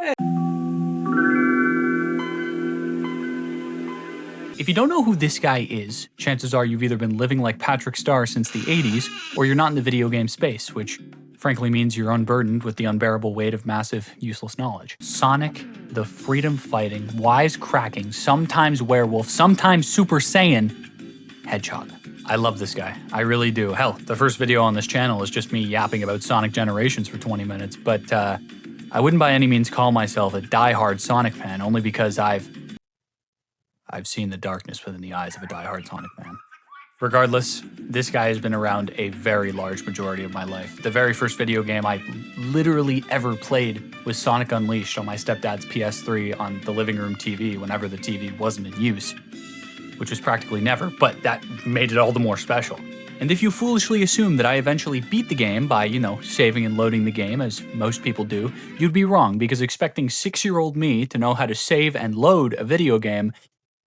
If you don't know who this guy is, chances are you've either been living like Patrick Star since the 80s, or you're not in the video game space, which frankly means you're unburdened with the unbearable weight of massive, useless knowledge. Sonic, the freedom-fighting, wise-cracking, sometimes werewolf, sometimes Super Saiyan Hedgehog. I love this guy. I really do. Hell, the first video on this channel is just me yapping about Sonic Generations for 20 minutes, but I wouldn't by any means call myself a die-hard Sonic fan, only because I've seen the darkness within the eyes of a die-hard Sonic fan. Regardless, this guy has been around a very large majority of my life. The very first video game I literally ever played was Sonic Unleashed on my stepdad's PS3 on the living room TV whenever the TV wasn't in use, which was practically never, but that made it all the more special. And if you foolishly assume that I eventually beat the game by, saving and loading the game, as most people do, you'd be wrong, because expecting 6-year-old me to know how to save and load a video game,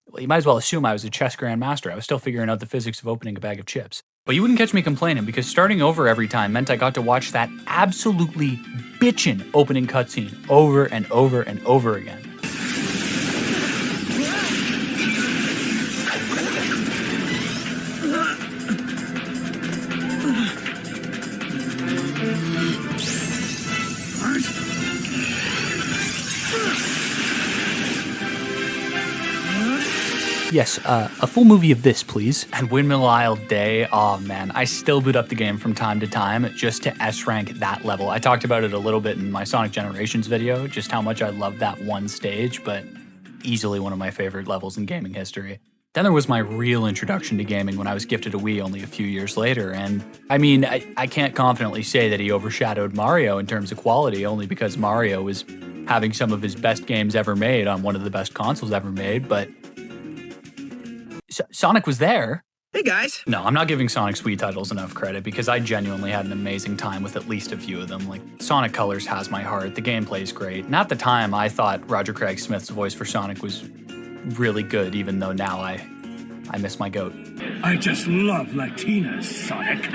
well, you might as well assume I was a chess grandmaster. I was still figuring out the physics of opening a bag of chips. But you wouldn't catch me complaining, because starting over every time meant I got to watch that absolutely bitchin' opening cutscene over and over and over again. Yes, a full movie of this, please. And Windmill Isle Day, oh man, I still boot up the game from time to time just to S-rank that level. I talked about it a little bit in my Sonic Generations video, just how much I love that one stage, but easily one of my favorite levels in gaming history. Then there was my real introduction to gaming when I was gifted a Wii only a few years later, and I mean, I can't confidently say that he overshadowed Mario in terms of quality, only because Mario was having some of his best games ever made on one of the best consoles ever made, but Sonic was there. Hey guys. No, I'm not giving Sonic's Wii titles enough credit, because I genuinely had an amazing time with at least a few of them. Like, Sonic Colors has my heart, the gameplay's great, and at the time I thought Roger Craig Smith's voice for Sonic was really good, even though now I miss my goat. I just love Latinas, Sonic.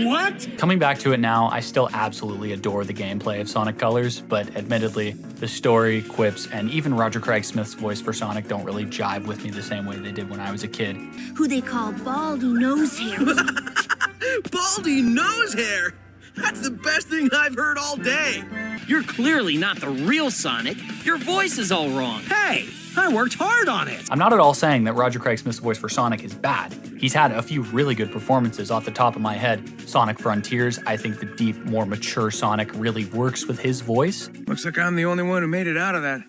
What? Coming back to it now, I still absolutely adore the gameplay of Sonic Colors, but admittedly, the story, quips, and even Roger Craig Smith's voice for Sonic don't really jive with me the same way they did when I was a kid. Who they call Baldy Nosehair. Baldy Nosehair? That's the best thing I've heard all day. You're clearly not the real Sonic. Your voice is all wrong. Hey, I worked hard on it. I'm not at all saying that Roger Craig Smith's voice for Sonic is bad. He's had a few really good performances. Off the top of my head, Sonic Frontiers, I think the deep, more mature Sonic really works with his voice. Looks like I'm the only one who made it out of that.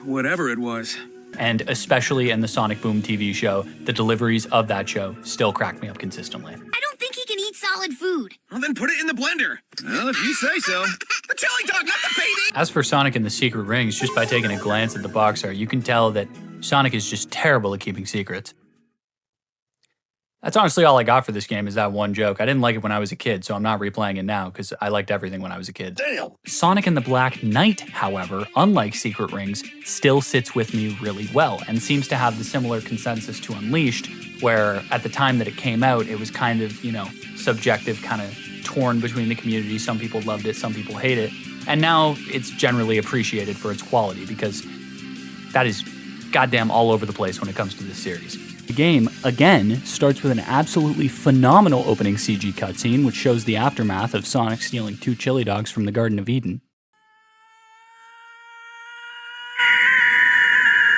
Whatever it was. And especially in the Sonic Boom TV show, the deliveries of that show still crack me up consistently. I don't think he can eat solid food. Well, then put it in the blender. Well, if you say so. The chili dog, not the baby! As for Sonic and the Secret Rings, just by taking a glance at the box art, you can tell that Sonic is just terrible at keeping secrets. That's honestly all I got for this game, is that one joke. I didn't like it when I was a kid, so I'm not replaying it now, because I liked everything when I was a kid. Damn! Sonic and the Black Knight, however, unlike Secret Rings, still sits with me really well, and seems to have the similar consensus to Unleashed, where at the time that it came out, it was kind of, subjective, kind of torn between the community. Some people loved it, some people hate it. And now it's generally appreciated for its quality, because that is goddamn all over the place when it comes to this series. The game, again, starts with an absolutely phenomenal opening CG cutscene, which shows the aftermath of Sonic stealing 2 chili dogs from the Garden of Eden.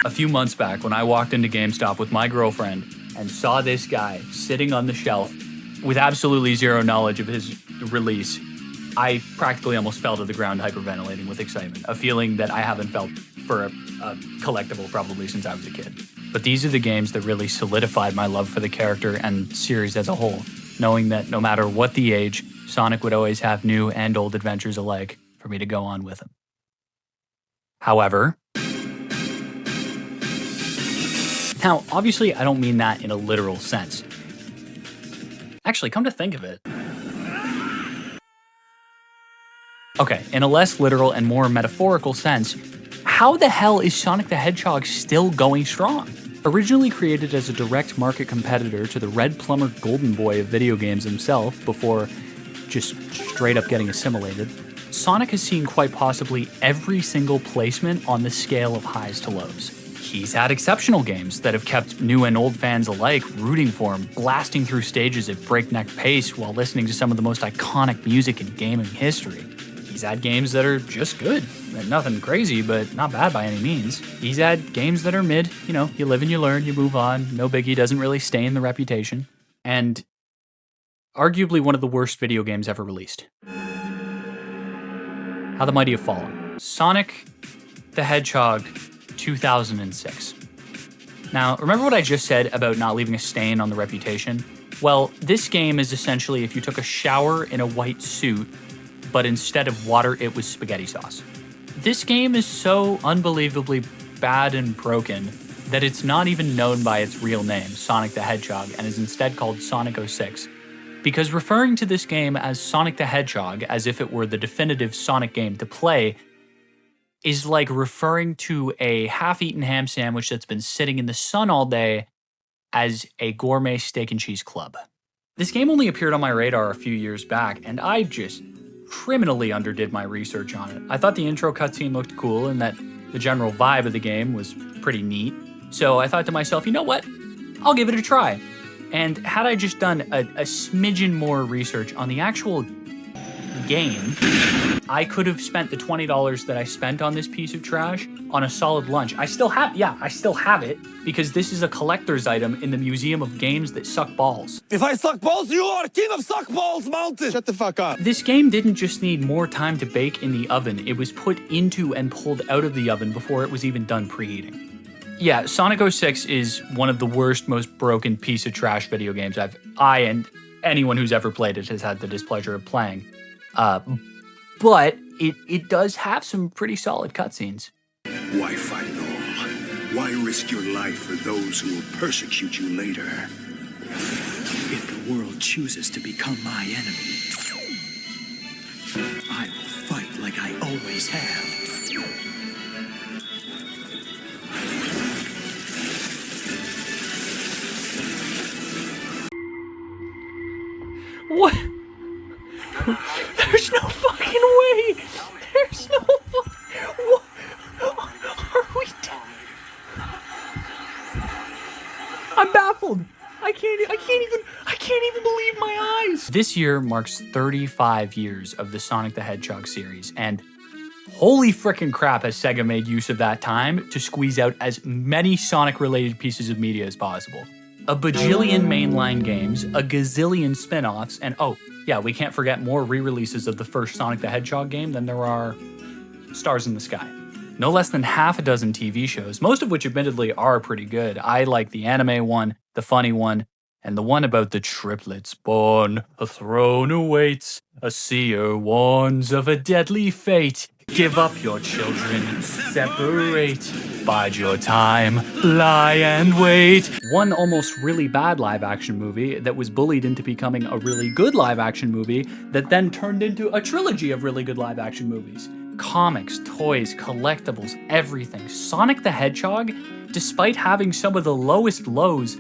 A few months back, when I walked into GameStop with my girlfriend and saw this guy sitting on the shelf with absolutely zero knowledge of his release, I practically almost fell to the ground hyperventilating with excitement, a feeling that I haven't felt for a collectible probably since I was a kid. But these are the games that really solidified my love for the character and series as a whole, knowing that no matter what the age, Sonic would always have new and old adventures alike for me to go on with him. However, now obviously I don't mean that in a literal sense. Actually, come to think of it, okay, in a less literal and more metaphorical sense, how the hell is Sonic the Hedgehog still going strong? Originally created as a direct market competitor to the Red Plumber Golden Boy of video games himself before just straight up getting assimilated, Sonic has seen quite possibly every single placement on the scale of highs to lows. He's had exceptional games that have kept new and old fans alike rooting for him, blasting through stages at breakneck pace while listening to some of the most iconic music in gaming history. He's had games that are just good. Nothing crazy, but not bad by any means. He's had games that are mid, you know, you live and you learn, you move on, no biggie, doesn't really stain the reputation. And arguably one of the worst video games ever released. How the Mighty Have Fallen. Sonic the Hedgehog 2006. Now, remember what I just said about not leaving a stain on the reputation? Well, this game is essentially if you took a shower in a white suit, but instead of water, it was spaghetti sauce. This game is so unbelievably bad and broken that it's not even known by its real name, Sonic the Hedgehog, and is instead called Sonic 06. Because referring to this game as Sonic the Hedgehog, as if it were the definitive Sonic game to play, is like referring to a half-eaten ham sandwich that's been sitting in the sun all day as a gourmet steak and cheese club. This game only appeared on my radar a few years back, and I just criminally underdid my research on it. I thought the intro cutscene looked cool and that the general vibe of the game was pretty neat. So I thought to myself, you know what? I'll give it a try. And had I just done a smidgen more research on the actual game, I could have spent the $20 that I spent on this piece of trash on a solid lunch. I still have it, because this is a collector's item in the Museum of Games that Suck Balls. If I suck balls, you are king of suck balls mountain! Shut the fuck up. This game didn't just need more time to bake in the oven, it was put into and pulled out of the oven before it was even done preheating. Yeah, Sonic 06 is one of the worst, most broken piece of trash video games I and anyone who's ever played it has had the displeasure of playing. But it does have some pretty solid cutscenes. Why fight at all? Why risk your life for those who will persecute you later? If the world chooses to become my enemy, I will fight like I always have. What? There's no fucking way! There's no what? Are we I'm baffled. I can't even believe my eyes. This year marks 35 years of the Sonic the Hedgehog series, and holy frickin' crap has Sega made use of that time to squeeze out as many Sonic-related pieces of media as possible. A bajillion mainline games, a gazillion spin-offs, and oh, yeah, we can't forget more re-releases of the first Sonic the Hedgehog game than there are stars in the sky. No less than half a dozen TV shows, most of which admittedly are pretty good. I like the anime one, the funny one, and the one about the triplets born. A throne awaits, a seer warns of a deadly fate. Give up your children, separate. Bide your time, lie and wait. One almost really bad live-action movie that was bullied into becoming a really good live-action movie that then turned into a trilogy of really good live-action movies. Comics, toys, collectibles, everything. Sonic the Hedgehog, despite having some of the lowest lows,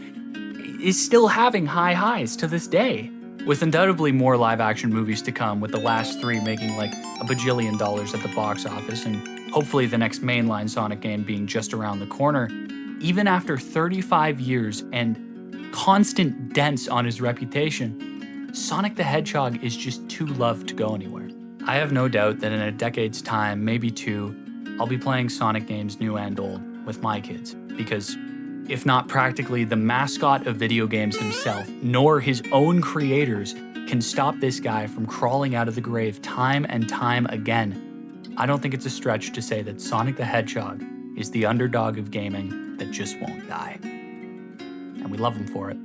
is still having high highs to this day. With undoubtedly more live-action movies to come, with the last 3 making like a bajillion dollars at the box office, and hopefully the next mainline Sonic game being just around the corner, even after 35 years and constant dents on his reputation, Sonic the Hedgehog is just too loved to go anywhere. I have no doubt that in a decade's time, maybe 2, I'll be playing Sonic games new and old with my kids, because if not practically the mascot of video games himself, nor his own creators, can stop this guy from crawling out of the grave time and time again, I don't think it's a stretch to say that Sonic the Hedgehog is the underdog of gaming that just won't die. And we love him for it.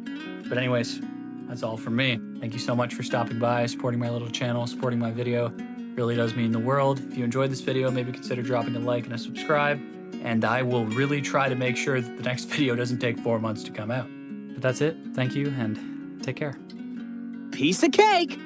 But anyways, that's all from me. Thank you so much for stopping by, supporting my little channel, supporting my video. It really does mean the world. If you enjoyed this video, maybe consider dropping a like and a subscribe. And I will really try to make sure that the next video doesn't take 4 months to come out. But that's it. Thank you, and take care. Piece of cake!